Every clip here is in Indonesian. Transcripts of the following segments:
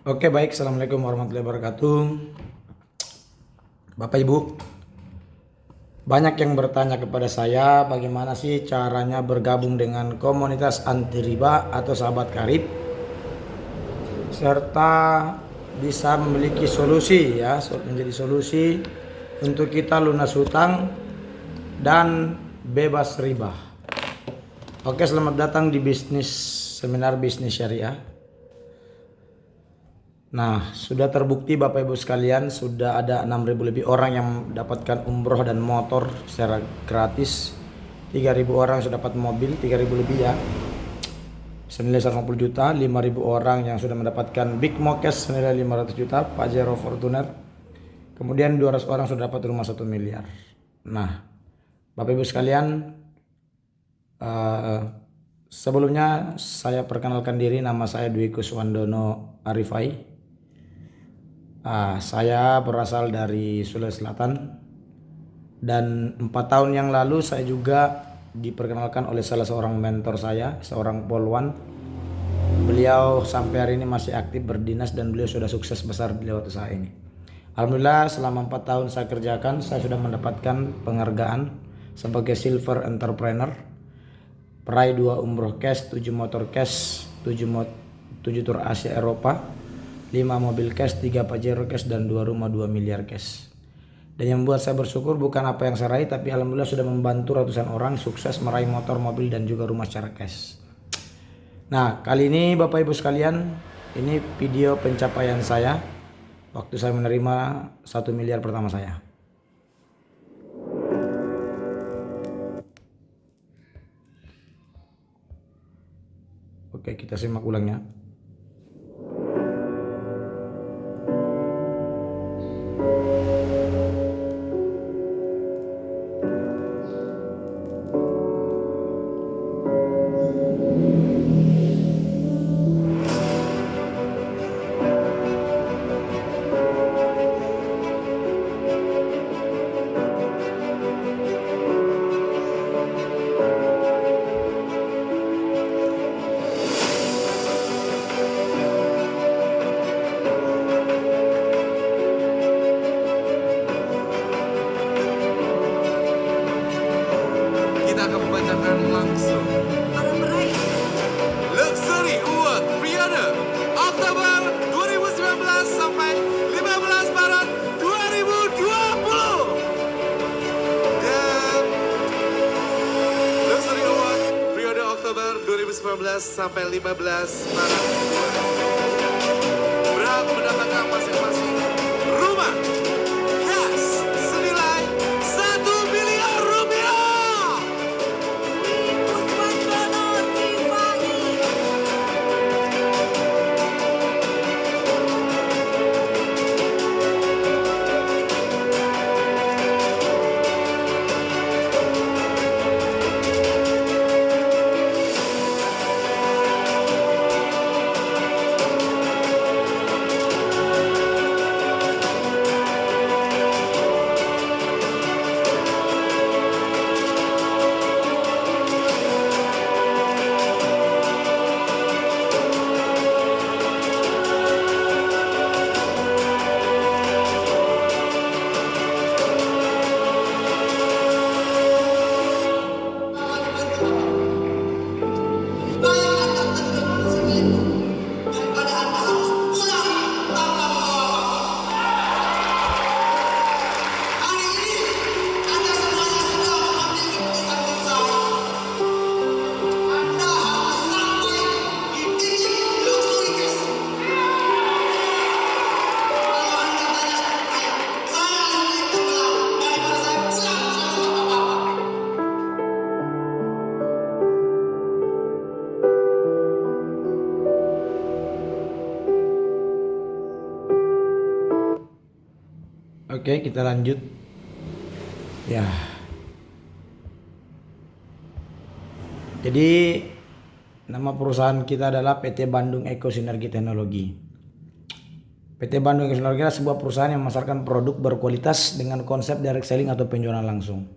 Oke, baik. Assalamualaikum warahmatullahi wabarakatuh. Bapak Ibu, banyak yang bertanya kepada saya bagaimana sih caranya bergabung dengan komunitas anti riba atau sahabat karib, serta bisa memiliki solusi menjadi solusi untuk kita lunas hutang dan bebas riba. Oke, selamat datang di seminar bisnis syariah. Nah, sudah terbukti Bapak Ibu sekalian, sudah ada 6.000 lebih orang yang mendapatkan umroh dan motor secara gratis. 3.000 orang sudah dapat mobil, 3.000 lebih ya, senilai 150 juta. 5.000 orang yang sudah mendapatkan Big Mokes senilai 500 juta, Pajero Fortuner. Kemudian 200 orang sudah dapat rumah 1 miliar. Nah, Bapak Ibu sekalian, sebelumnya saya perkenalkan diri, nama saya Dwi Kuswandono Arifai. Saya berasal dari Sulawesi Selatan dan 4 tahun yang lalu saya juga diperkenalkan oleh salah seorang mentor saya, seorang polwan. Beliau sampai hari ini masih aktif berdinas dan beliau sudah sukses besar lewat usaha ini. Alhamdulillah selama 4 tahun saya kerjakan, saya sudah mendapatkan penghargaan sebagai Silver Entrepreneur, peraih 2 umroh cash, 7 motor cash, 7 tur Asia Eropa, 5 mobil cash, 3 Pajero cash, dan 2 rumah 2 miliar cash. Dan yang membuat saya bersyukur bukan apa yang saya raih, tapi alhamdulillah sudah membantu ratusan orang sukses meraih motor, mobil, dan juga rumah secara cash. Nah, kali ini Bapak Ibu sekalian, ini video pencapaian saya waktu saya menerima 1 miliar pertama saya. Oke, kita simak ulangnya. Kita akan membacakan langsung Para peraih Luxury Award Periode Oktober 2019 sampai 15 Maret 2020. Dan Luxury Award Periode Oktober 2019 sampai 15 Maret berhak mendapatkan masing-masing rumah cash senilai 1 miliar rupiah. Dwi Kuswandono Rifai. Oke, kita lanjut. Ya. Jadi nama perusahaan kita adalah PT Bandung Eko Sinergi Teknologi. PT Bandung Eko Sinergi adalah sebuah perusahaan yang memasarkan produk berkualitas dengan konsep direct selling atau penjualan langsung.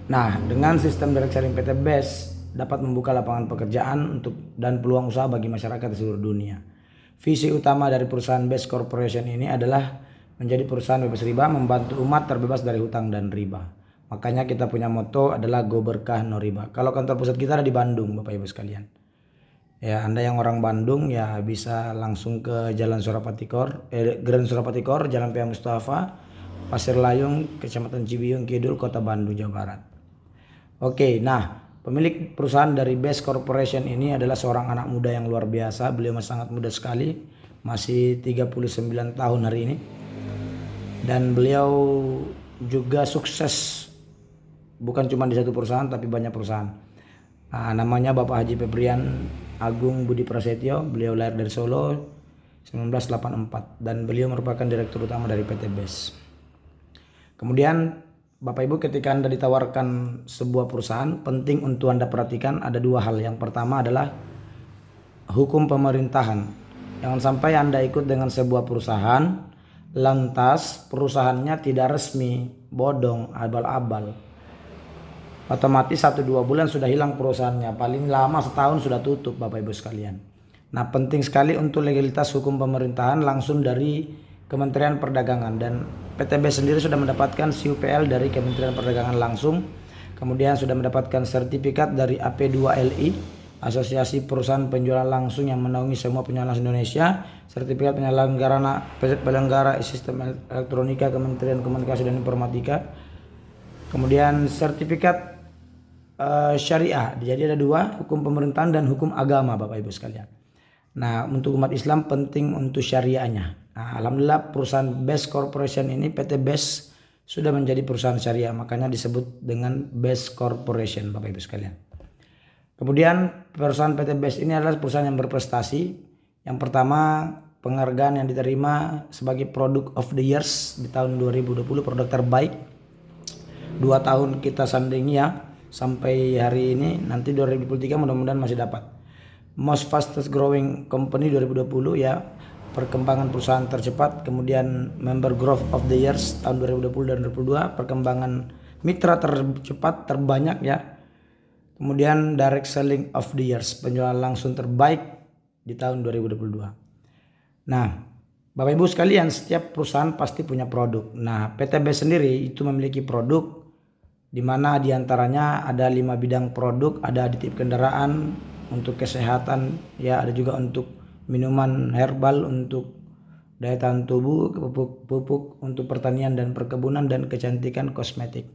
Nah, dengan sistem direct selling PT BES dapat membuka lapangan pekerjaan dan peluang usaha bagi masyarakat di seluruh dunia. Visi utama dari perusahaan BES Corporation ini adalah menjadi perusahaan bebas riba, membantu umat terbebas dari hutang dan riba. Makanya kita punya moto adalah Go Berkah No Riba. Kalau kantor pusat kita ada di Bandung, Bapak Ibu sekalian. Ya, Anda yang orang Bandung ya bisa langsung ke Jalan Surapatikor, Grand Surapatikor, Jalan PH Mustafa, Pasir Layung, Kecamatan Cibiung Kidul, Kota Bandung, Jawa Barat. Oke, nah pemilik perusahaan dari BES Corporation ini adalah seorang anak muda yang luar biasa. Beliau masih sangat muda sekali, masih 39 tahun hari ini. Dan beliau juga sukses bukan cuma di satu perusahaan tapi banyak perusahaan. Namanya Bapak Haji Febrian Agung Budi Prasetyo. Beliau lahir dari Solo 1984 dan beliau merupakan direktur utama dari PT BES. Kemudian Bapak Ibu, ketika Anda ditawarkan sebuah perusahaan, penting untuk Anda perhatikan ada dua hal. Yang pertama adalah hukum pemerintahan. Jangan sampai Anda ikut dengan sebuah perusahaan, lantas perusahaannya tidak resmi, bodong, abal-abal. Otomatis 1-2 bulan sudah hilang perusahaannya, paling lama setahun sudah tutup Bapak Ibu sekalian. Nah, penting sekali untuk legalitas hukum pemerintahan langsung dari Kementerian Perdagangan, dan PT BES sendiri sudah mendapatkan CUPL dari Kementerian Perdagangan langsung. Kemudian sudah mendapatkan sertifikat dari AP2LI, Asosiasi Perusahaan Penjualan Langsung yang menaungi semua penjualan langsung Indonesia, sertifikat penyelenggara sistem elektronika Kementerian Komunikasi dan Informatika. Kemudian sertifikat syariah. Jadi ada dua, hukum pemerintahan dan hukum agama Bapak Ibu sekalian. Nah, untuk umat Islam penting untuk syariahnya. Nah, alhamdulillah perusahaan BES Corporation ini, PT BES, sudah menjadi perusahaan syariah, makanya disebut dengan BES Corporation Bapak Ibu sekalian. Kemudian perusahaan PT BES ini adalah perusahaan yang berprestasi. Yang pertama, penghargaan yang diterima sebagai Product of the Years di tahun 2020, produk terbaik. 2 tahun kita sanding ya sampai hari ini, nanti 2023 mudah-mudahan masih dapat. Most Fastest Growing Company 2020 ya, perkembangan perusahaan tercepat. Kemudian Member Growth of the Years tahun 2020 dan 2022, perkembangan mitra tercepat terbanyak ya. Kemudian Direct Selling of the Years, penjualan langsung terbaik di tahun 2022. Nah, Bapak Ibu sekalian, setiap perusahaan pasti punya produk. Nah, PT BES sendiri itu memiliki produk di mana diantaranya ada 5 bidang produk, ada aditif kendaraan untuk kesehatan ya, ada juga untuk minuman herbal, untuk daya tahan tubuh, pupuk untuk pertanian dan perkebunan, dan kecantikan kosmetik.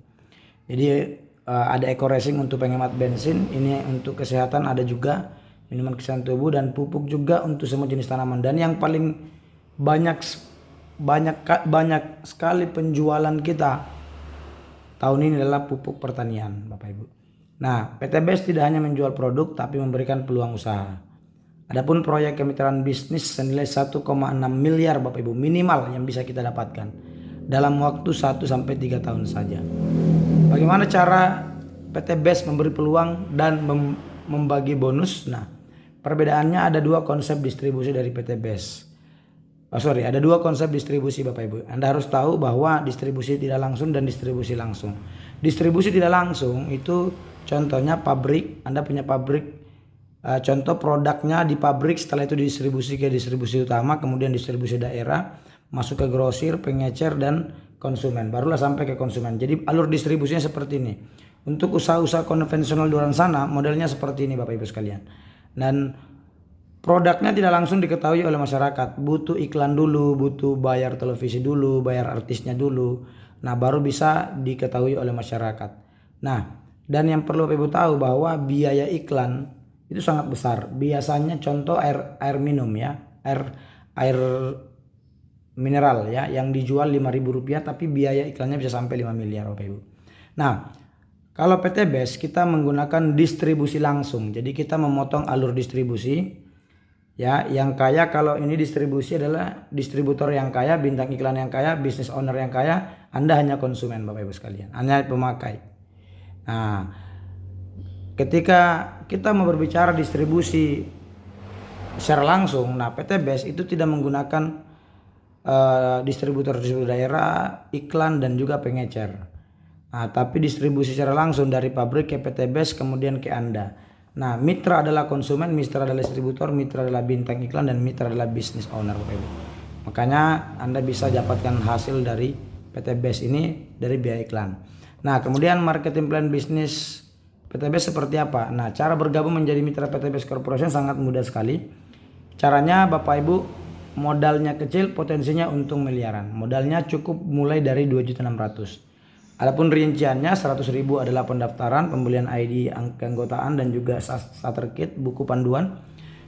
Jadi ada eco racing untuk penghemat bensin, ini untuk kesehatan, ada juga minuman kesehatan tubuh dan pupuk juga untuk semua jenis tanaman. Dan yang paling banyak sekali penjualan kita tahun ini adalah pupuk pertanian Bapak Ibu. Nah, PT BES tidak hanya menjual produk tapi memberikan peluang usaha. Adapun proyek kemitraan bisnis senilai 1,6 miliar Bapak Ibu minimal yang bisa kita dapatkan dalam waktu 1-3 tahun saja. Bagaimana cara PT BES memberi peluang dan membagi bonus? Nah, perbedaannya ada dua konsep distribusi dari PT BES. Ada dua konsep distribusi Bapak Ibu. Anda harus tahu bahwa distribusi tidak langsung dan distribusi langsung. Distribusi tidak langsung itu contohnya pabrik, Anda punya pabrik, contoh produknya di pabrik, setelah itu didistribusi ke distribusi utama, kemudian distribusi daerah, masuk ke grosir, pengecer, dan konsumen, barulah sampai ke konsumen. Jadi alur distribusinya seperti ini. Untuk usaha-usaha konvensional di luar sana modelnya seperti ini Bapak Ibu sekalian. Dan produknya tidak langsung diketahui oleh masyarakat, butuh iklan dulu, butuh bayar televisi dulu, bayar artisnya dulu. Nah, baru bisa diketahui oleh masyarakat. Nah, dan yang perlu Bapak Ibu tahu bahwa biaya iklan itu sangat besar. Biasanya contoh air minum ya, air mineral ya, yang dijual Rp5.000 tapi biaya iklannya bisa sampai 5 miliar Bapak Ibu. Nah, kalau PT BES kita menggunakan distribusi langsung. Jadi kita memotong alur distribusi ya, yang kaya kalau ini distribusi adalah distributor yang kaya, bintang iklan yang kaya, business owner yang kaya, Anda hanya konsumen Bapak Ibu sekalian, hanya pemakai. Nah, ketika kita mau berbicara distribusi secara langsung, nah PT BES itu tidak menggunakan distributor daerah, iklan, dan juga pengecer. Nah, tapi distribusi secara langsung dari pabrik ke PT BES kemudian ke Anda. Nah, mitra adalah konsumen, mitra adalah distributor, mitra adalah bintang iklan, dan mitra adalah business owner, Bapak Ibu. Makanya Anda bisa dapatkan hasil dari PT Best ini dari biaya iklan. Nah, kemudian marketing plan bisnis PT Best seperti apa? Nah, cara bergabung menjadi mitra PT Best Corporation sangat mudah sekali. Caranya Bapak Ibu, modalnya kecil, potensinya untung miliaran. Modalnya cukup mulai dari 2.600.000. Adapun rinciannya 100.000 adalah pendaftaran, pembelian ID keanggotaan, dan juga starter kit buku panduan.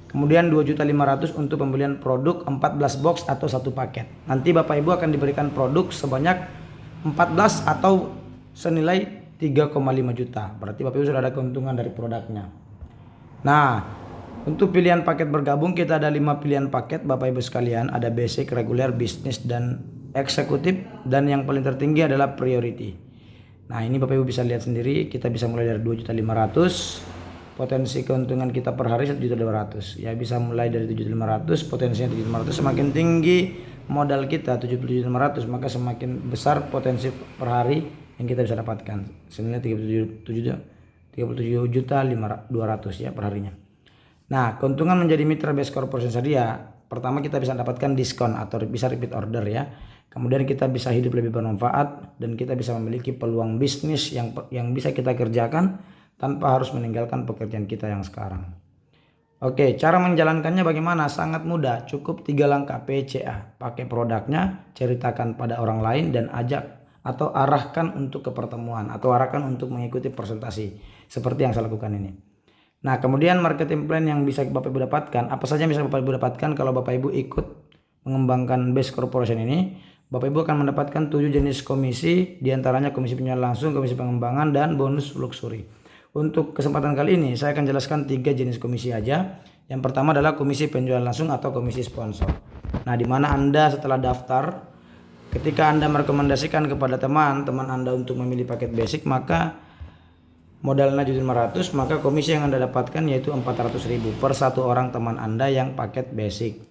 Kemudian 2.500.000 untuk pembelian produk 14 box atau 1 paket. Nanti Bapak Ibu akan diberikan produk sebanyak 14 atau senilai 3,5 juta. Berarti Bapak Ibu sudah ada keuntungan dari produknya. Nah, untuk pilihan paket bergabung kita ada 5 pilihan paket Bapak Ibu sekalian. Ada basic, reguler, bisnis, dan eksekutif, dan yang paling tertinggi adalah priority. Nah, ini Bapak Ibu bisa lihat sendiri, kita bisa mulai dari 2.500.000. Potensi keuntungan kita per hari 1.200.000. Ya, bisa mulai dari 7.500, potensinya 7.500. Semakin tinggi modal kita 7.500, maka semakin besar potensi per hari yang kita bisa dapatkan. Senilai 37.200.000 ya per harinya. Nah, keuntungan menjadi mitra Best Corporation Syariah, pertama kita bisa dapatkan diskon atau bisa repeat order ya. Kemudian kita bisa hidup lebih bermanfaat, dan kita bisa memiliki peluang bisnis yang bisa kita kerjakan tanpa harus meninggalkan pekerjaan kita yang sekarang. Oke, cara menjalankannya bagaimana? Sangat mudah, cukup 3 langkah PCA. Pakai produknya, ceritakan pada orang lain, dan ajak atau arahkan untuk ke pertemuan atau arahkan untuk mengikuti presentasi seperti yang saya lakukan ini. Nah, kemudian marketing plan yang bisa Bapak Ibu dapatkan, apa saja yang bisa Bapak Ibu dapatkan kalau Bapak Ibu ikut mengembangkan Best Corporation ini? Bapak Ibu akan mendapatkan 7 jenis komisi, diantaranya komisi penjualan langsung, komisi pengembangan, dan bonus luxury. Untuk kesempatan kali ini saya akan jelaskan 3 jenis komisi aja. Yang pertama adalah komisi penjualan langsung atau komisi sponsor. Nah, di mana Anda setelah daftar, ketika Anda merekomendasikan kepada teman Anda untuk memilih paket basic, maka modalnya 7.500, maka komisi yang Anda dapatkan yaitu 400.000 per satu orang teman Anda yang paket basic.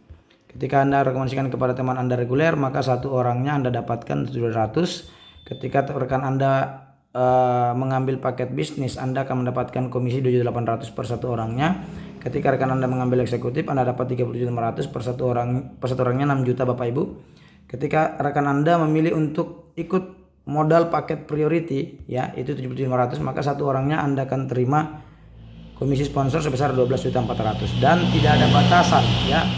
Ketika Anda rekomendasikan kepada teman Anda reguler, maka satu orangnya Anda dapatkan 700. Ketika rekan Anda mengambil paket bisnis, Anda akan mendapatkan komisi 2.800 per satu orangnya. Ketika rekan Anda mengambil eksekutif, Anda dapat 3.700 per satu orangnya 6 juta Bapak Ibu. Ketika rekan Anda memilih untuk ikut modal paket priority ya, itu 7.500, maka satu orangnya Anda akan terima komisi sponsor sebesar 12.400.000, dan tidak ada batasan ya.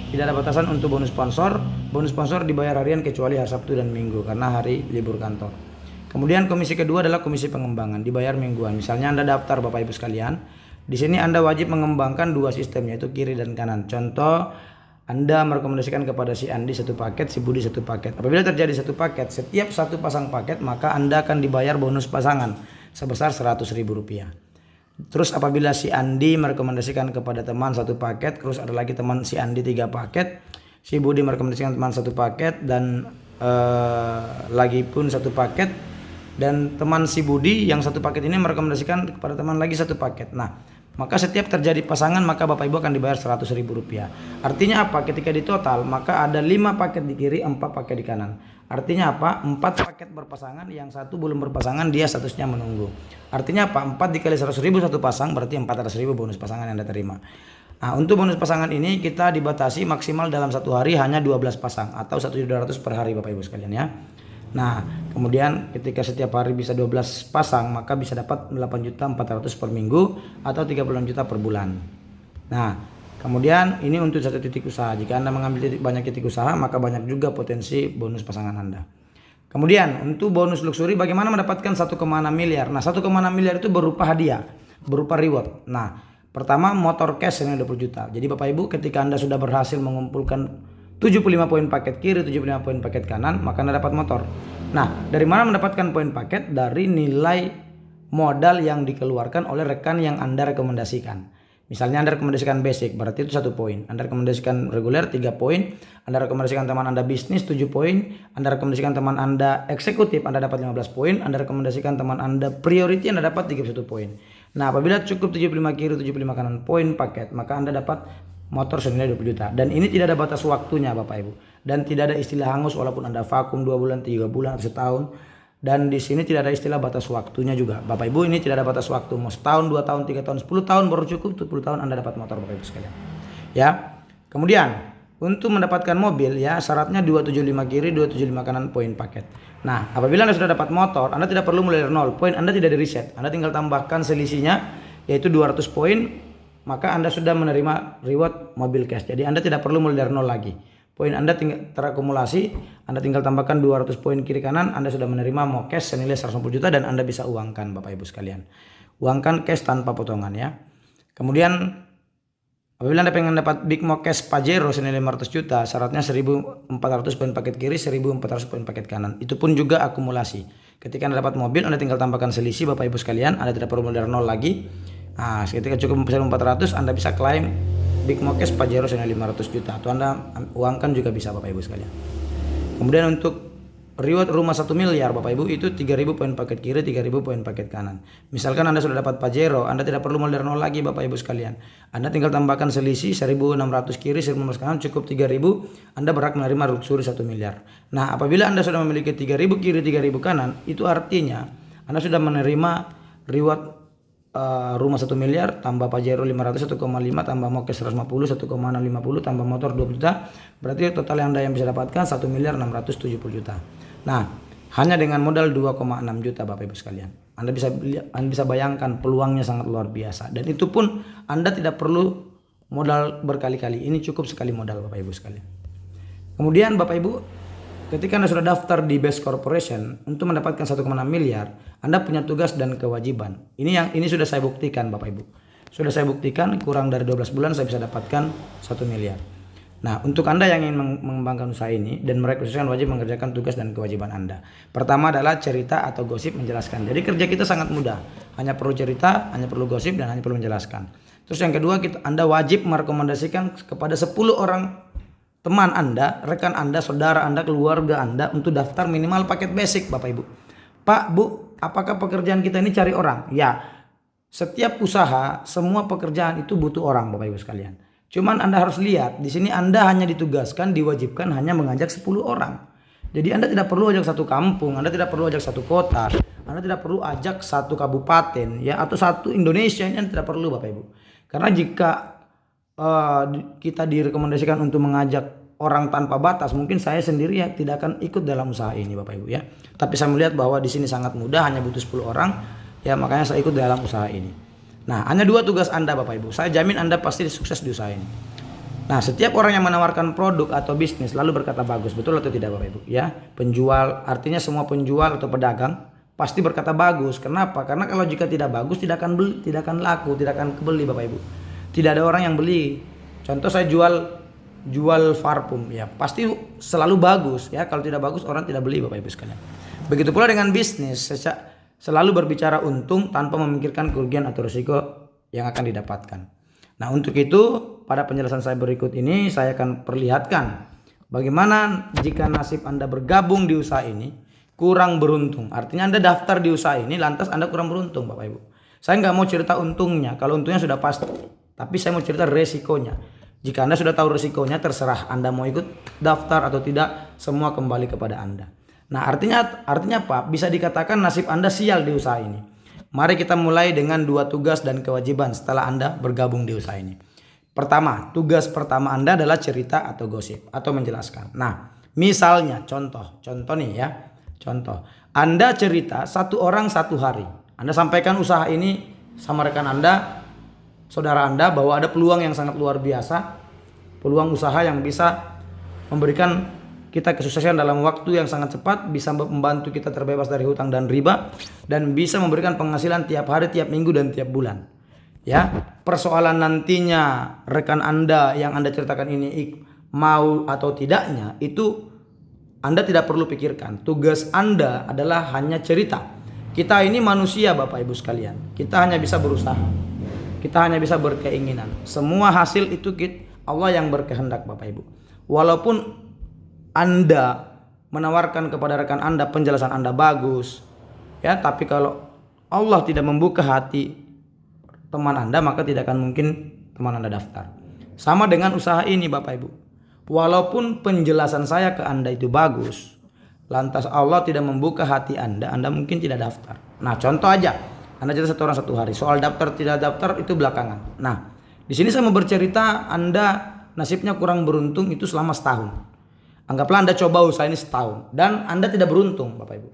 Tidak ada batasan untuk bonus sponsor. Bonus sponsor dibayar harian kecuali hari Sabtu dan Minggu karena hari libur kantor. Kemudian komisi kedua adalah komisi pengembangan, dibayar mingguan. Misalnya Anda daftar Bapak Ibu sekalian, di sini Anda wajib mengembangkan 2 sistem, yaitu kiri dan kanan. Contoh, Anda merekomendasikan kepada si Andi 1 paket, si Budi 1 paket. Apabila terjadi 1 paket, setiap 1 pasang paket, maka Anda akan dibayar bonus pasangan sebesar Rp100.000. Terus apabila si Andi merekomendasikan kepada teman 1 paket, terus ada lagi teman si Andi 3 paket, si Budi merekomendasikan teman 1 paket, dan lagi pun 1 paket, dan teman si Budi yang 1 paket ini merekomendasikan kepada teman lagi 1 paket. Nah, maka setiap terjadi pasangan, maka Bapak Ibu akan dibayar Rp100.000. Artinya apa? Ketika di total, maka ada 5 paket di kiri, 4 paket di kanan. Artinya apa? 4 paket berpasangan, yang 1 belum berpasangan, dia statusnya menunggu. Artinya apa? 4 dikali 100.000 1 pasang, berarti 400.000 bonus pasangan yang Anda terima. Nah, untuk bonus pasangan ini kita dibatasi maksimal dalam 1 hari hanya 12 pasang atau 1.200 per hari Bapak Ibu sekalian ya. Nah, kemudian ketika setiap hari bisa 12 pasang, maka bisa dapat 8.400.000 per minggu atau 36 juta per bulan. Nah, kemudian ini untuk 1 titik usaha. Jika Anda mengambil banyak titik usaha, maka banyak juga potensi bonus pasangan Anda. Kemudian untuk bonus luxury, bagaimana mendapatkan 1,6 miliar? Nah, 1,6 miliar itu berupa hadiah, berupa reward. Nah, pertama motor cash yang 20 juta. Jadi Bapak Ibu, ketika Anda sudah berhasil mengumpulkan 75 poin paket kiri, 75 poin paket kanan, maka Anda dapat motor. Nah, dari mana mendapatkan poin paket? Dari nilai modal yang dikeluarkan oleh rekan yang Anda rekomendasikan. Misalnya Anda rekomendasikan basic, berarti itu 1 poin. Anda rekomendasikan reguler 3 poin. Anda rekomendasikan teman Anda bisnis 7 poin. Anda rekomendasikan teman Anda eksekutif, Anda dapat 15 poin. Anda rekomendasikan teman Anda priority, Anda dapat 31 poin. Nah, apabila cukup 75 kiri, 75 kanan poin paket, maka Anda dapat motor senilai 20 juta. Dan ini tidak ada batas waktunya Bapak Ibu. Dan tidak ada istilah hangus walaupun Anda vakum 2 bulan, 3 bulan, atau setahun. Dan di sini tidak ada istilah batas waktunya juga. Bapak Ibu, ini tidak ada batas waktu. Mau setahun, 2 tahun, 3 tahun, 10 tahun baru cukup. 10 tahun Anda dapat motor Bapak Ibu sekalian. Ya. Kemudian untuk mendapatkan mobil ya syaratnya 275 kiri, 275 kanan poin paket. Nah, apabila Anda sudah dapat motor, Anda tidak perlu mulai dari nol. Poin Anda tidak di reset. Anda tinggal tambahkan selisihnya yaitu 200 poin, maka Anda sudah menerima reward mobil cash. Jadi Anda tidak perlu mulai dari nol lagi. Poin Anda tinggal terakumulasi, Anda tinggal tambahkan 200 poin kiri kanan, Anda sudah menerima mau cash senilai 150 juta dan Anda bisa uangkan Bapak Ibu sekalian. Uangkan cash tanpa potongan ya. Kemudian apabila Anda pengen dapat Big Mo Cash Pajero senilai 500 juta, syaratnya 1400 poin paket kiri, 1400 poin paket kanan. Itu pun juga akumulasi. Ketika Anda dapat mobil, Anda tinggal tambahkan selisih Bapak Ibu sekalian, Anda tidak perlu mulai dari nol lagi. Nah, ketika cukup 1400, Anda bisa klaim Big Mo Cash Pajero senilai 500 juta atau Anda uangkan juga bisa Bapak Ibu sekalian. Kemudian untuk reward rumah 1 miliar Bapak Ibu itu 3000 poin paket kiri, 3000 poin paket kanan. Misalkan Anda sudah dapat Pajero, Anda tidak perlu mulai dari nol lagi Bapak Ibu sekalian. Anda tinggal tambahkan selisih 1600 kiri, 1600 kanan cukup 3000, Anda berhak menerima luxury 1 miliar. Nah, apabila Anda sudah memiliki 3000 kiri, 3000 kanan, itu artinya Anda sudah menerima reward rumah 1 miliar tambah Pajero 500 1,5 tambah Mokes 150 1,650 tambah motor 20 juta, berarti total yang Anda yang bisa dapatkan 1 miliar 670 juta. Nah, hanya dengan modal 2,6 juta Bapak Ibu sekalian, Anda bisa bayangkan peluangnya sangat luar biasa, dan itu pun Anda tidak perlu modal berkali-kali, ini cukup sekali modal Bapak Ibu sekalian. Kemudian Bapak Ibu, ketika Anda sudah daftar di Best Corporation untuk mendapatkan 1,6 miliar, Anda punya tugas dan kewajiban. Ini sudah saya buktikan Bapak Ibu. Sudah saya buktikan kurang dari 12 bulan saya bisa dapatkan 1 miliar. Nah, untuk Anda yang ingin mengembangkan usaha ini dan merekrutkan, wajib mengerjakan tugas dan kewajiban Anda. Pertama adalah cerita atau gosip menjelaskan. Jadi kerja kita sangat mudah. Hanya perlu cerita, hanya perlu gosip, dan hanya perlu menjelaskan. Terus yang kedua, Anda wajib merekomendasikan kepada 10 orang teman Anda, rekan Anda, saudara Anda, keluarga Anda untuk daftar minimal paket basic Bapak Ibu. Pak, Bu, apakah pekerjaan kita ini cari orang? Ya, setiap usaha, semua pekerjaan itu butuh orang Bapak Ibu sekalian. Cuman Anda harus lihat, di sini Anda hanya ditugaskan, diwajibkan hanya mengajak 10 orang. Jadi Anda tidak perlu ajak satu kampung, Anda tidak perlu ajak satu kota, Anda tidak perlu ajak satu kabupaten ya, atau satu Indonesia, ini Anda tidak perlu Bapak Ibu. Karena jika kita direkomendasikan untuk mengajak orang tanpa batas, mungkin saya sendiri ya tidak akan ikut dalam usaha ini Bapak Ibu ya. Tapi saya melihat bahwa di sini sangat mudah, hanya butuh 10 orang ya, makanya saya ikut dalam usaha ini. Nah, hanya 2 tugas Anda Bapak Ibu. Saya jamin Anda pasti sukses di usaha ini. Nah, setiap orang yang menawarkan produk atau bisnis lalu berkata bagus, betul atau tidak Bapak Ibu ya? Penjual, artinya semua penjual atau pedagang pasti berkata bagus. Kenapa? Karena kalau jika tidak bagus tidak akan beli, tidak akan laku, tidak akan kebeli Bapak Ibu. Tidak ada orang yang beli. Contoh saya jual parfum ya, pasti selalu bagus ya. Kalau tidak bagus orang tidak beli Bapak Ibu sekalian. Begitu pula dengan bisnis, selalu berbicara untung tanpa memikirkan kerugian atau risiko yang akan didapatkan. Nah, untuk itu pada penjelasan saya berikut ini saya akan perlihatkan bagaimana jika nasib Anda bergabung di usaha ini kurang beruntung. Artinya Anda daftar di usaha ini lantas Anda kurang beruntung Bapak Ibu. Saya nggak mau cerita untungnya, kalau untungnya sudah pasti. Tapi saya mau cerita resikonya. Jika Anda sudah tahu resikonya, terserah Anda mau ikut daftar atau tidak, semua kembali kepada Anda. Nah, artinya apa? Bisa dikatakan nasib Anda sial di usaha ini. Mari kita mulai dengan 2 tugas dan kewajiban setelah Anda bergabung di usaha ini. Pertama, tugas pertama Anda adalah cerita atau gosip atau menjelaskan. Nah, misalnya contoh nih ya. Contoh, Anda cerita 1 orang 1 hari. Anda sampaikan usaha ini sama rekan Anda, saudara Anda, bahwa ada peluang yang sangat luar biasa, peluang usaha yang bisa memberikan kita kesuksesan dalam waktu yang sangat cepat, bisa membantu kita terbebas dari hutang dan riba, dan bisa memberikan penghasilan tiap hari, tiap minggu, dan tiap bulan. Ya, persoalan nantinya rekan Anda yang Anda ceritakan ini mau atau tidaknya, itu Anda tidak perlu pikirkan. Tugas Anda adalah hanya cerita. Kita ini manusia Bapak Ibu sekalian. Kita hanya bisa berusaha. Kita hanya bisa berkeinginan. Semua hasil itu Allah yang berkehendak Bapak Ibu. Walaupun Anda menawarkan kepada rekan Anda penjelasan Anda bagus ya, tapi kalau Allah tidak membuka hati teman Anda, maka tidak akan mungkin teman Anda daftar. Sama dengan usaha ini Bapak Ibu. Walaupun penjelasan saya ke Anda itu bagus, lantas Allah tidak membuka hati Anda mungkin tidak daftar. Nah, contoh aja, Anda cerita satu orang satu hari. Soal daftar tidak daftar itu belakangan. Nah, di sini saya mau bercerita Anda nasibnya kurang beruntung itu selama setahun. Anggaplah Anda coba usaha ini setahun dan Anda tidak beruntung, Bapak Ibu.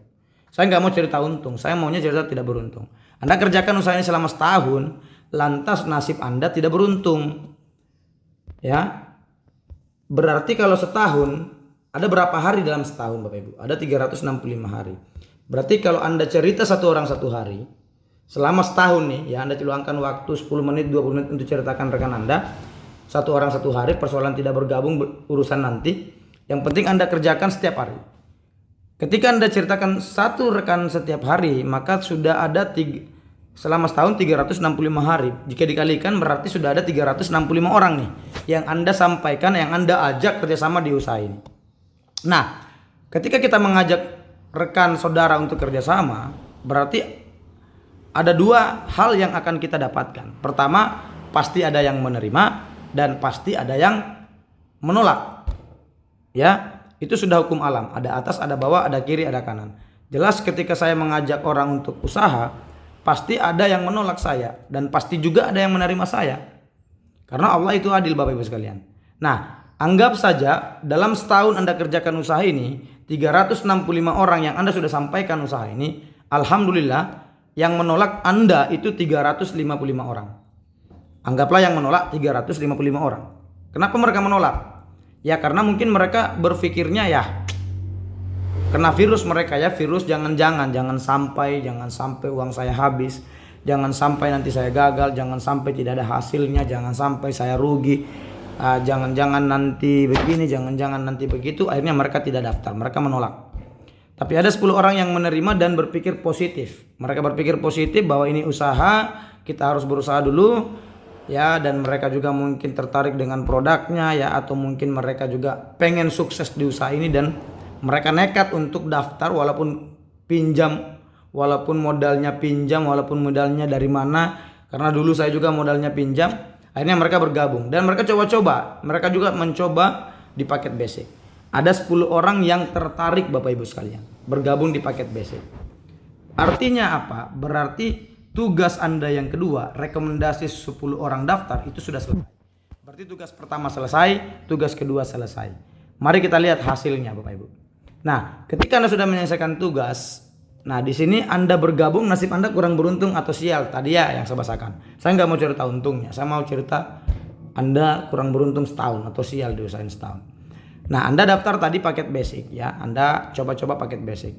Saya nggak mau cerita untung, saya maunya cerita tidak beruntung. Anda kerjakan usaha ini selama setahun, lantas nasib Anda tidak beruntung. Ya. Berarti kalau setahun, ada berapa hari dalam setahun Bapak Ibu? Ada 365 hari. Berarti kalau Anda cerita satu orang satu hari, selama setahun nih, ya Anda luangkan waktu 10 menit, 20 menit untuk ceritakan rekan Anda. Satu orang satu hari, persoalan tidak bergabung, urusan nanti. Yang penting Anda kerjakan setiap hari. Ketika Anda ceritakan satu rekan setiap hari, maka sudah ada selama setahun 365 hari. Jika dikalikan berarti sudah ada 365 orang nih yang Anda sampaikan, yang Anda ajak kerjasama di usaha ini. Nah, ketika kita mengajak rekan saudara untuk kerjasama, berarti ada dua hal yang akan kita dapatkan. Pertama, pasti ada yang menerima dan pasti ada yang menolak. Ya. Itu sudah hukum alam, ada atas, ada bawah, ada kiri, ada kanan. Jelas ketika saya mengajak orang untuk usaha, pasti ada yang menolak saya dan pasti juga ada yang menerima saya. Karena Allah itu adil Bapak Ibu sekalian. Nah, anggap saja dalam setahun Anda kerjakan usaha ini, 365 orang yang Anda sudah sampaikan usaha ini, alhamdulillah yang menolak Anda itu 355 orang. Anggaplah yang menolak 355 orang. Kenapa mereka menolak? Ya karena mungkin mereka berpikirnya ya kena virus mereka ya, virus jangan sampai uang saya habis, jangan sampai nanti saya gagal, jangan sampai tidak ada hasilnya, jangan sampai saya rugi, jangan-jangan nanti begini, jangan-jangan nanti begitu. Akhirnya mereka tidak daftar, mereka menolak. Tapi ada 10 orang yang menerima dan berpikir positif. Mereka berpikir positif bahwa ini usaha, kita harus berusaha dulu. Ya, dan mereka juga mungkin tertarik dengan produknya ya, atau mungkin mereka juga pengen sukses di usaha ini dan mereka nekat untuk daftar walaupun modalnya dari mana, karena dulu saya juga modalnya pinjam. Akhirnya mereka bergabung dan mereka coba-coba, mereka juga mencoba di paket basic. Ada 10 orang yang tertarik Bapak Ibu sekalian bergabung di paket basic. Artinya apa? Berarti tugas Anda yang kedua, rekomendasi 10 orang daftar itu sudah selesai. Berarti tugas pertama selesai, tugas kedua selesai. Mari kita lihat hasilnya Bapak Ibu. Nah, ketika Anda sudah menyelesaikan tugas, nah di sini Anda bergabung, nasib Anda kurang beruntung atau sial. Tadi ya yang saya bahasakan. Saya nggak mau cerita untungnya, saya mau cerita Anda kurang beruntung setahun atau sial diusahain setahun. Nah, Anda daftar tadi paket basic ya, Anda coba-coba paket basic.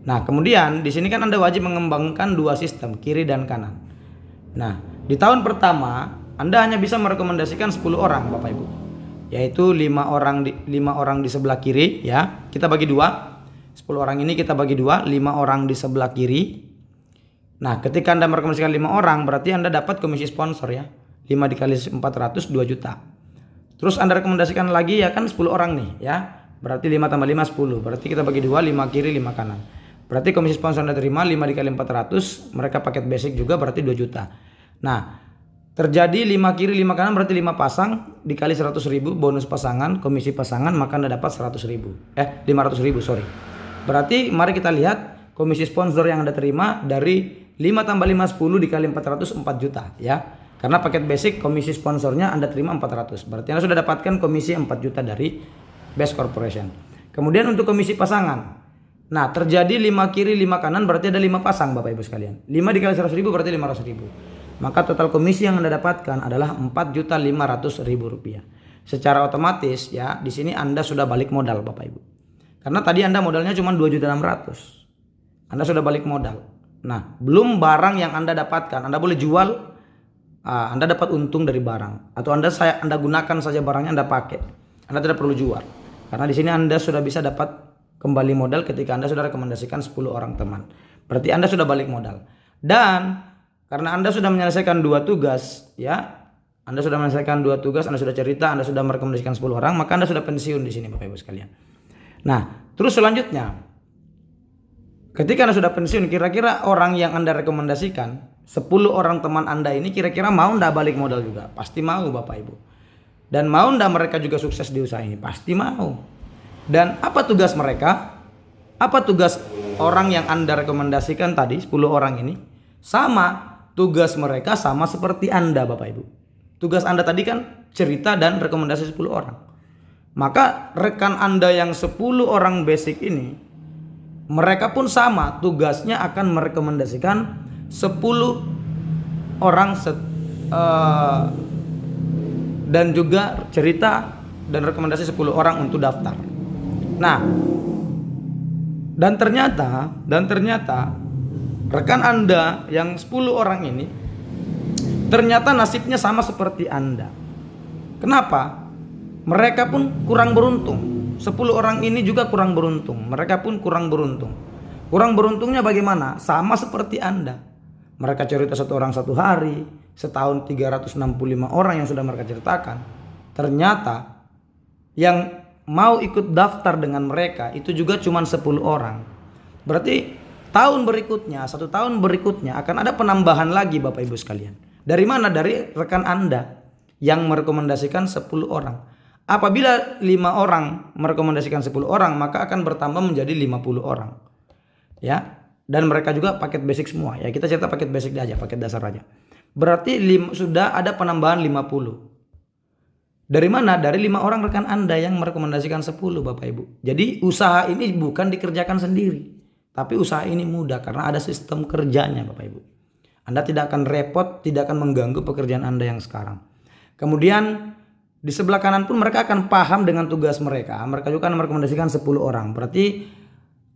Nah, kemudian di sini kan Anda wajib mengembangkan dua sistem, kiri dan kanan. Nah, di tahun pertama Anda hanya bisa merekomendasikan 10 orang Bapak Ibu. Yaitu 5 orang di sebelah kiri ya. Kita bagi dua. 10 orang ini kita bagi dua, 5 orang di sebelah kiri. Nah, ketika Anda merekomendasikan 5 orang, berarti Anda dapat komisi sponsor ya. 5 dikali 400 2 juta. Terus Anda rekomendasikan lagi ya kan 10 orang nih ya. Berarti 5 tambah 5 10. Berarti kita bagi dua, 5 kiri 5 kanan. Berarti komisi sponsor Anda terima 5 dikali 400, mereka paket basic juga berarti 2 juta. Nah, terjadi 5 kiri 5 kanan berarti 5 pasang dikali 100.000 bonus pasangan, komisi pasangan, maka Anda dapat 500.000 sorry. Berarti mari kita lihat komisi sponsor yang Anda terima dari 5 tambah 5 10 dikali 400 4 juta ya. Karena paket basic komisi sponsornya Anda terima 400. Berarti Anda sudah dapatkan komisi 4 juta dari Best Corporation. Kemudian untuk komisi pasangan. Nah, terjadi 5 kiri 5 kanan berarti ada 5 pasang Bapak Ibu sekalian. 5 dikali 100.000 berarti 500.000. Maka total komisi yang Anda dapatkan adalah 4.500.000 rupiah. Secara otomatis ya, di sini Anda sudah balik modal Bapak Ibu. Karena tadi Anda modalnya cuma 2.600.000. Anda sudah balik modal. Nah, belum barang yang Anda dapatkan. Anda boleh jual, Anda dapat untung dari barang. Atau Anda gunakan saja barangnya, Anda pakai. Anda tidak perlu jual. Karena di sini Anda sudah bisa dapat kembali modal ketika Anda sudah rekomendasikan 10 orang teman. Berarti Anda sudah balik modal. Dan karena Anda sudah menyelesaikan 2 tugas ya. Anda sudah menyelesaikan 2 tugas, Anda sudah cerita, Anda sudah merekomendasikan 10 orang, maka Anda sudah pensiun di sini Bapak Ibu sekalian. Nah, terus selanjutnya ketika Anda sudah pensiun, kira-kira orang yang Anda rekomendasikan 10 orang teman Anda ini kira-kira mau enggak balik modal juga? Pasti mau Bapak Ibu. Dan mau enggak mereka juga sukses di usaha ini? Pasti mau. Dan apa tugas mereka? Apa tugas orang yang Anda rekomendasikan tadi 10 orang ini? Sama, tugas mereka sama seperti Anda Bapak Ibu. Tugas Anda tadi kan cerita dan rekomendasi 10 orang. Maka rekan Anda yang 10 orang basic ini, mereka pun sama, tugasnya akan merekomendasikan 10 orang dan juga cerita dan rekomendasi 10 orang untuk daftar. Nah, dan ternyata rekan Anda yang 10 orang ini ternyata nasibnya sama seperti Anda. Kenapa? Mereka pun kurang beruntung. 10 orang ini juga kurang beruntung. Mereka pun kurang beruntung. Kurang beruntungnya bagaimana? Sama seperti Anda. Mereka cerita satu orang satu hari, setahun 365 orang yang sudah mereka ceritakan. Ternyata yang mau ikut daftar dengan mereka itu juga cuma 10 orang. Berarti tahun berikutnya, 1 tahun berikutnya akan ada penambahan lagi Bapak Ibu sekalian. Dari mana? Dari rekan Anda yang merekomendasikan 10 orang. Apabila 5 orang merekomendasikan 10 orang, maka akan bertambah menjadi 50 orang. Ya. Dan mereka juga paket basic semua. Ya, kita cerita paket basic aja, paket dasar aja. Berarti sudah ada penambahan 50. Dari mana? Dari 5 orang rekan Anda yang merekomendasikan 10 Bapak Ibu. Jadi usaha ini bukan dikerjakan sendiri. Tapi usaha ini mudah karena ada sistem kerjanya Bapak Ibu. Anda tidak akan repot, tidak akan mengganggu pekerjaan Anda yang sekarang. Kemudian di sebelah kanan pun mereka akan paham dengan tugas mereka. Mereka juga akan merekomendasikan 10 orang. Berarti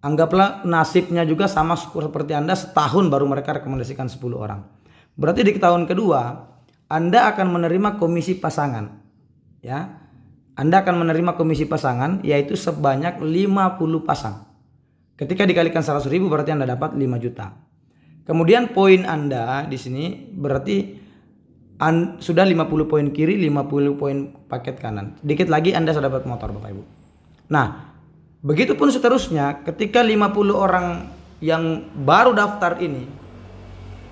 anggaplah nasibnya juga sama seperti Anda, setahun baru mereka rekomendasikan 10 orang. Berarti di tahun kedua Anda akan menerima komisi pasangan. Ya, Anda akan menerima komisi pasangan yaitu sebanyak 50 pasang. Ketika dikalikan 100.000 berarti Anda dapat 5 juta. Kemudian poin Anda di sini berarti sudah 50 poin kiri, 50 poin paket kanan. Dikit lagi Anda sudah dapat motor Bapak Ibu. Nah, begitupun seterusnya ketika 50 orang yang baru daftar ini,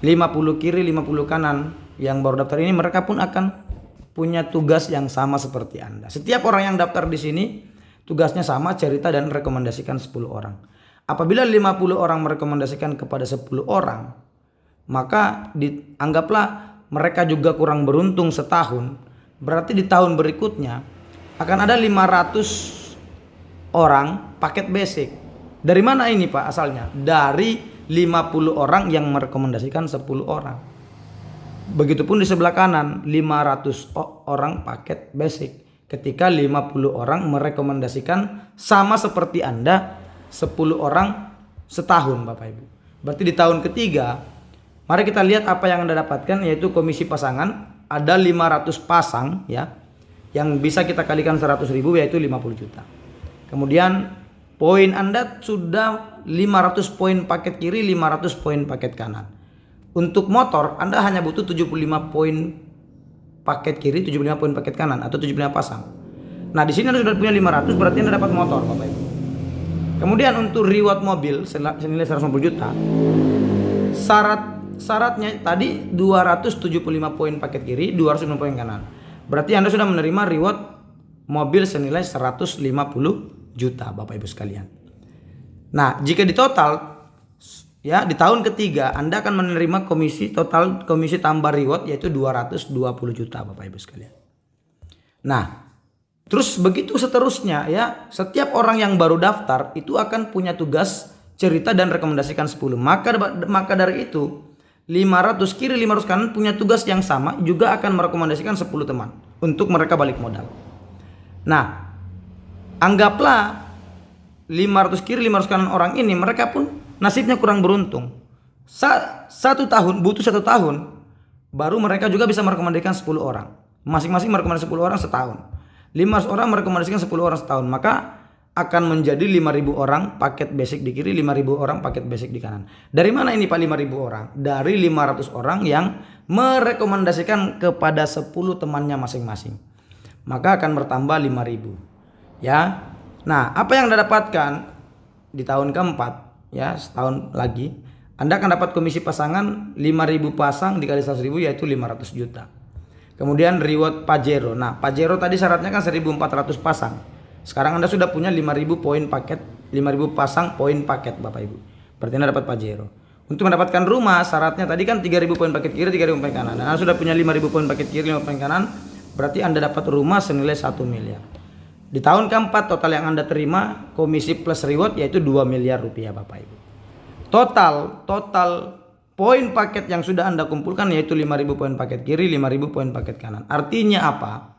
50 kiri, 50 kanan yang baru daftar ini, mereka pun akan punya tugas yang sama seperti Anda. Setiap orang yang daftar di sini tugasnya sama, cerita dan rekomendasikan 10 orang. Apabila 50 orang merekomendasikan kepada 10 orang, maka anggaplah mereka juga kurang beruntung setahun. Berarti di tahun berikutnya akan ada 500 orang paket basic. Dari mana ini Pak asalnya? Dari 50 orang yang merekomendasikan 10 orang. Begitupun di sebelah kanan 500 orang paket basic. Ketika 50 orang merekomendasikan sama seperti Anda 10 orang setahun Bapak Ibu. Berarti di tahun ketiga mari kita lihat apa yang Anda dapatkan, yaitu komisi pasangan ada 500 pasang ya, yang bisa kita kalikan 100.000 yaitu 50 juta. Kemudian poin Anda sudah 500 poin paket kiri, 500 poin paket kanan. Untuk motor Anda hanya butuh 75 poin paket kiri, 75 poin paket kanan atau 75 pasang. Nah, di sini Anda sudah punya 500, berarti Anda dapat motor Bapak Ibu. Kemudian untuk reward mobil senilai 150 juta. Syaratnya tadi 275 poin paket kiri, 250 poin kanan. Berarti Anda sudah menerima reward mobil senilai 150 juta Bapak Ibu sekalian. Nah, jika di total ya di tahun ketiga Anda akan menerima komisi tambah reward yaitu 220 juta Bapak Ibu sekalian. Nah, terus begitu seterusnya ya. Setiap orang yang baru daftar itu akan punya tugas cerita dan rekomendasikan 10. Maka dari itu 500 kiri 500 kanan punya tugas yang sama, juga akan merekomendasikan 10 teman untuk mereka balik modal. Nah, anggaplah 500 kiri 500 kanan orang ini mereka pun nasibnya kurang beruntung. Butuh 1 tahun baru mereka juga bisa merekomendasikan 10 orang. Masing-masing merekomendasikan 10 orang setahun. 500 orang merekomendasikan 10 orang setahun, maka akan menjadi 5.000 orang paket basic di kiri, 5.000 orang paket basic di kanan. Dari mana ini Pak 5.000 orang? Dari 500 orang yang merekomendasikan kepada 10 temannya masing-masing. Maka akan bertambah 5.000. Ya. Nah, apa yang Anda dapatkan di tahun keempat, ya, setahun lagi, Anda akan dapat komisi pasangan 5.000 pasang dikali 100.000 yaitu 500 juta. Kemudian reward Pajero. Nah, Pajero tadi syaratnya kan 1.400 pasang. Sekarang Anda sudah punya 5.000 poin paket 5.000 pasang poin paket Bapak Ibu. Berarti Anda dapat Pajero. Untuk mendapatkan rumah syaratnya tadi kan 3.000 poin paket kiri, 3.000 poin kanan. Dan Anda sudah punya 5.000 poin paket kiri, 5 poin kanan, berarti Anda dapat rumah senilai 1 miliar. Di tahun keempat total yang Anda terima komisi plus reward yaitu 2 miliar rupiah Bapak Ibu. Total poin paket yang sudah Anda kumpulkan yaitu 5.000 poin paket kiri, 5.000 poin paket kanan. Artinya apa?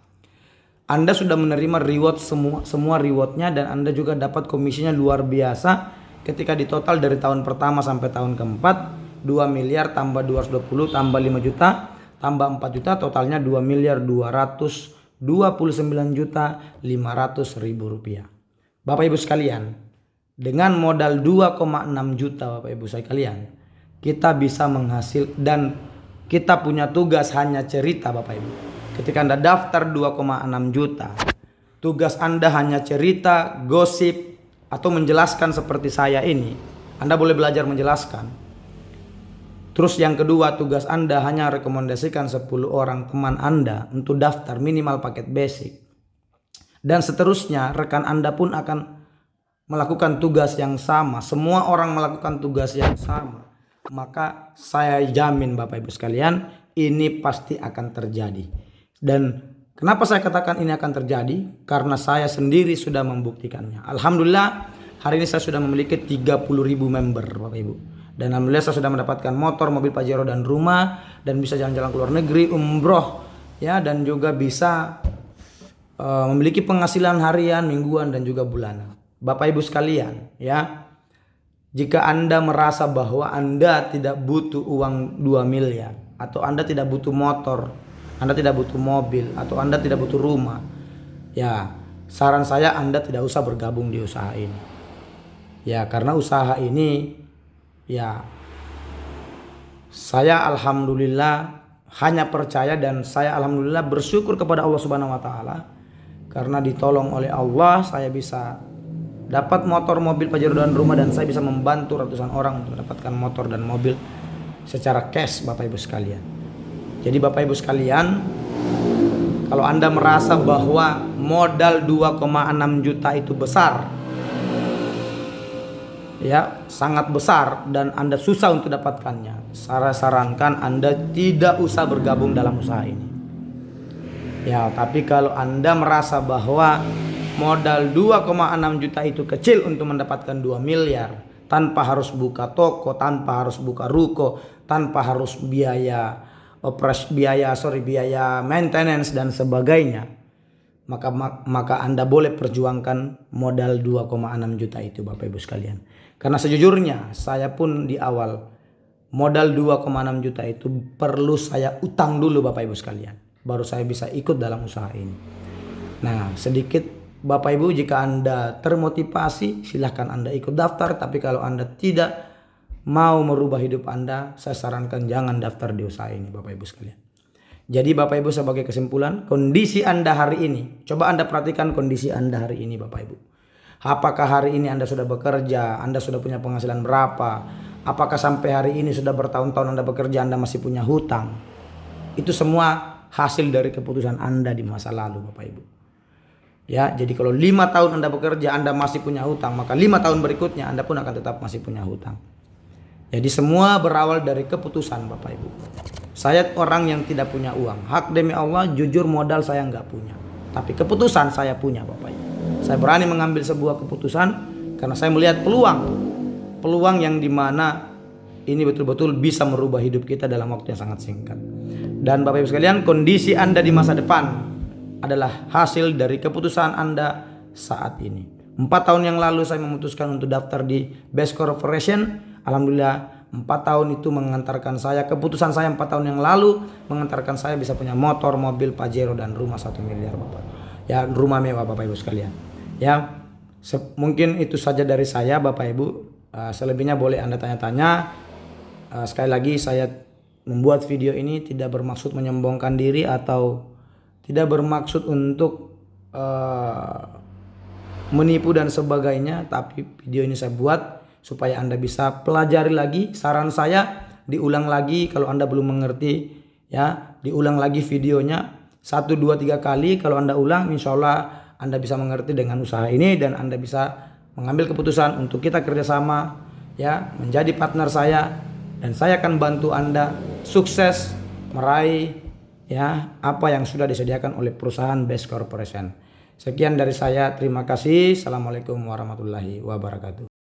Anda sudah menerima reward semua rewardnya, dan Anda juga dapat komisinya luar biasa ketika di total dari tahun pertama sampai tahun keempat 2 miliar tambah 220 tambah 5 juta tambah 4 juta totalnya 2 miliar 229 juta 500 ribu rupiah. Bapak Ibu sekalian, dengan modal 2,6 juta Bapak Ibu sekalian, kita bisa menghasil, dan kita punya tugas hanya cerita Bapak Ibu. Ketika Anda daftar 2,6 juta, tugas Anda hanya cerita, gosip, atau menjelaskan seperti saya ini. Anda boleh belajar menjelaskan. Terus yang kedua, tugas Anda hanya rekomendasikan 10 orang teman Anda untuk daftar minimal paket basic. Dan seterusnya rekan Anda pun akan melakukan tugas yang sama. Semua orang melakukan tugas yang sama. Maka saya jamin Bapak Ibu sekalian, ini pasti akan terjadi. Dan kenapa saya katakan ini akan terjadi? Karena saya sendiri sudah membuktikannya. Alhamdulillah hari ini saya sudah memiliki 30.000 member Bapak Ibu. Dan alhamdulillah saya sudah mendapatkan motor, mobil Pajero dan rumah, dan bisa jalan-jalan ke luar negeri, umroh ya, dan juga bisa memiliki penghasilan harian, mingguan dan juga bulanan. Bapak Ibu sekalian ya, jika Anda merasa bahwa Anda tidak butuh uang 2 miliar, atau Anda tidak butuh motor, Anda tidak butuh mobil, atau Anda tidak butuh rumah, ya saran saya Anda tidak usah bergabung di usaha ini. Ya karena usaha ini ya saya alhamdulillah hanya percaya, dan saya alhamdulillah bersyukur kepada Allah Subhanahu wa taala karena ditolong oleh Allah saya bisa dapat motor, mobil, Pajero dan rumah, dan saya bisa membantu ratusan orang untuk mendapatkan motor dan mobil secara cash Bapak Ibu sekalian. Jadi Bapak Ibu sekalian, kalau Anda merasa bahwa modal 2,6 juta itu besar, ya sangat besar, dan Anda susah untuk dapatkannya, saya sarankan Anda tidak usah bergabung dalam usaha ini. Ya, tapi kalau Anda merasa bahwa modal 2,6 juta itu kecil untuk mendapatkan 2 miliar, tanpa harus buka toko, tanpa harus buka ruko, tanpa harus biaya biaya maintenance dan sebagainya, maka Anda boleh perjuangkan modal 2,6 juta itu Bapak Ibu sekalian. Karena sejujurnya saya pun di awal modal 2,6 juta itu perlu saya utang dulu Bapak Ibu sekalian, baru saya bisa ikut dalam usaha ini. Nah sedikit Bapak Ibu, jika Anda termotivasi silahkan Anda ikut daftar, tapi kalau Anda tidak mau merubah hidup Anda, saya sarankan jangan daftar di usaha ini Bapak Ibu sekalian. Jadi Bapak Ibu, sebagai kesimpulan, kondisi Anda hari ini, coba Anda perhatikan kondisi Anda hari ini Bapak Ibu. Apakah hari ini Anda sudah bekerja, Anda sudah punya penghasilan berapa? Apakah sampai hari ini sudah bertahun-tahun Anda bekerja, Anda masih punya hutang? Itu semua hasil dari keputusan Anda di masa lalu Bapak Ibu. Ya, jadi kalau 5 tahun Anda bekerja, Anda masih punya hutang, maka 5 tahun berikutnya Anda pun akan tetap masih punya hutang. Jadi semua berawal dari keputusan Bapak Ibu. Saya orang yang tidak punya uang. Hak demi Allah, jujur modal saya nggak punya. Tapi keputusan saya punya Bapak Ibu. Saya berani mengambil sebuah keputusan karena saya melihat peluang. Peluang yang dimana ini betul-betul bisa merubah hidup kita dalam waktu yang sangat singkat. Dan Bapak Ibu sekalian, kondisi Anda di masa depan adalah hasil dari keputusan Anda saat ini. 4 tahun yang lalu saya memutuskan untuk daftar di Best Corporation. Alhamdulillah 4 tahun itu mengantarkan saya, keputusan saya 4 tahun yang lalu mengantarkan saya bisa punya motor, mobil, Pajero dan rumah 1 miliar Bapak. Ya, rumah mewah Bapak Ibu sekalian. Ya, mungkin itu saja dari saya Bapak Ibu. Selebihnya boleh Anda tanya-tanya. Sekali lagi saya membuat video ini tidak bermaksud menyombongkan diri atau tidak bermaksud untuk menipu dan sebagainya, tapi video ini saya buat supaya Anda bisa pelajari lagi. Saran saya, diulang lagi kalau Anda belum mengerti, ya diulang lagi videonya 1, 2, 3 kali. Kalau Anda ulang, insya Allah Anda bisa mengerti dengan usaha ini, dan Anda bisa mengambil keputusan untuk kita kerjasama, ya, menjadi partner saya, dan saya akan bantu Anda sukses meraih, ya, apa yang sudah disediakan oleh perusahaan Best Corporation. Sekian dari saya, terima kasih. Assalamualaikum warahmatullahi wabarakatuh.